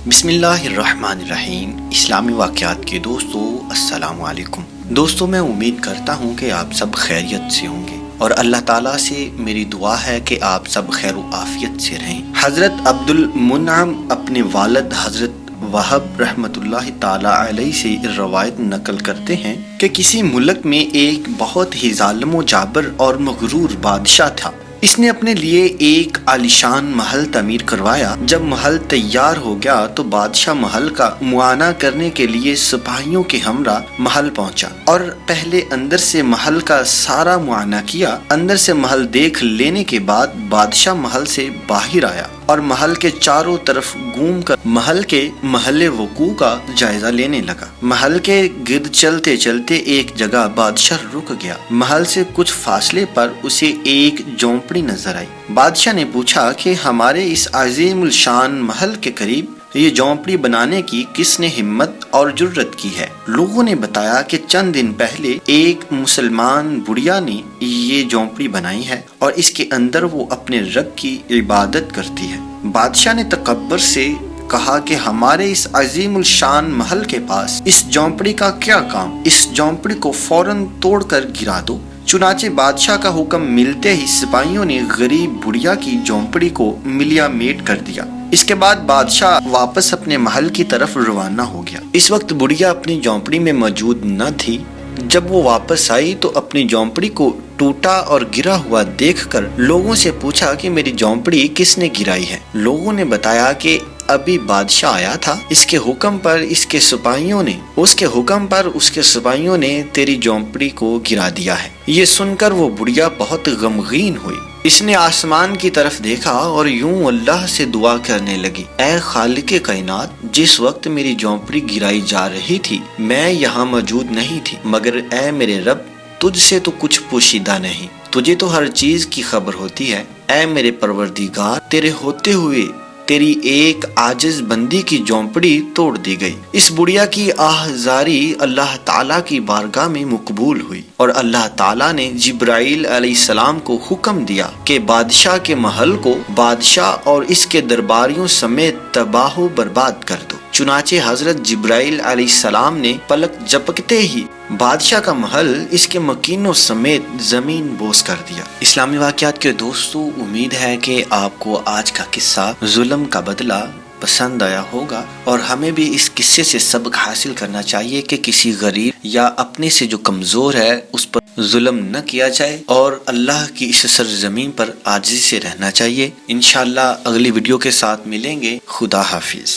بسم اللہ الرحمن الرحیم۔ اسلامی واقعات کے دوستو السلام علیکم۔ دوستو میں امید کرتا ہوں کہ آپ سب خیریت سے ہوں گے اور اللہ تعالیٰ سے میری دعا ہے کہ آپ سب خیر و عافیت سے رہیں۔ حضرت عبد المنعم اپنے والد حضرت وہب رحمۃ اللہ تعالی علیہ سے روایت نقل کرتے ہیں کہ کسی ملک میں ایک بہت ہی ظالم و جابر اور مغرور بادشاہ تھا۔ اس نے اپنے لیے ایک عالیشان محل تعمیر کروایا۔ جب محل تیار ہو گیا تو بادشاہ محل کا معائنہ کرنے کے لیے سپاہیوں کے ہمراہ محل پہنچا اور پہلے اندر سے محل کا سارا معائنہ کیا۔ اندر سے محل دیکھ لینے کے بعد بادشاہ محل سے باہر آیا اور محل کے چاروں طرف گھوم کر محل کے محل وقوع کا جائزہ لینے لگا۔ محل کے گرد چلتے چلتے ایک جگہ بادشاہ رک گیا۔ محل سے کچھ فاصلے پر اسے ایک جھونپڑی نظر آئی۔ بادشاہ نے پوچھا کہ ہمارے اس عظیم الشان محل کے قریب یہ جھونپڑی بنانے کی کس نے ہمت اور جرت کی ہے؟ لوگوں نے بتایا کہ چند دن پہلے ایک مسلمان بڑھیا نے یہ جھونپڑی بنائی ہے اور اس کے اندر وہ اپنے رب کی عبادت کرتی ہے۔ بادشاہ نے تکبر سے کہا کہ ہمارے اس عظیم الشان محل کے پاس اس جھونپڑی کا کیا کام؟ اس جھونپڑی کو فوراً توڑ کر گرا دو۔ چنانچہ بادشاہ کا حکم ملتے ہی سپاہیوں نے غریب بڑھیا کی جھونپڑی کو ملیا میٹ کر دیا۔ اس کے بعد بادشاہ واپس اپنے محل کی طرف روانہ ہو گیا۔ اس وقت بڑھیا اپنی جھونپڑی میں موجود نہ تھی۔ جب وہ واپس آئی تو اپنی جھونپڑی کو ٹوٹا اور گرا ہوا دیکھ کر لوگوں سے پوچھا کہ میری جھونپڑی کس نے گرائی ہے؟ لوگوں نے بتایا کہ ابھی بادشاہ آیا تھا، اس کے حکم پر اس کے سپاہیوں نے تیری جھونپڑی کو گرا دیا ہے۔ یہ سن کر وہ بڑھیا بہت غمگین ہوئی۔ اس نے آسمان کی طرف دیکھا اور یوں اللہ سے دعا کرنے لگی، اے خالق کائنات، جس وقت میری جھونپڑی گرائی جا رہی تھی میں یہاں موجود نہیں تھی، مگر اے میرے رب، تجھ سے تو کچھ پوشیدہ نہیں، تجھے تو ہر چیز کی خبر ہوتی ہے۔ اے میرے پروردگار، تیرے ہوتے ہوئے تیری ایک عاجز بندی کی جھونپڑی توڑ دی گئی۔ اس بڑھیا کی آہذاری اللہ تعالیٰ کی بارگاہ میں مقبول ہوئی اور اللہ تعالیٰ نے جبرائیل علیہ السلام کو حکم دیا کہ بادشاہ کے محل کو بادشاہ اور اس کے درباریوں سمیت تباہ و برباد کر دو۔ چنانچہ حضرت جبرائیل علیہ السلام نے پلک جھپکتے ہی بادشاہ کا محل اس کے مکینوں سمیت زمین بوس کر دیا۔ اسلامی واقعات کے دوستو، امید ہے کہ آپ کو آج کا قصہ ظلم کا بدلہ پسند آیا ہوگا اور ہمیں بھی اس قصے سے سبق حاصل کرنا چاہیے کہ کسی غریب یا اپنے سے جو کمزور ہے اس پر ظلم نہ کیا جائے اور اللہ کی اس سرزمین پر عاجزی سے رہنا چاہیے۔ انشاءاللہ اگلی ویڈیو کے ساتھ ملیں گے۔ خدا حافظ۔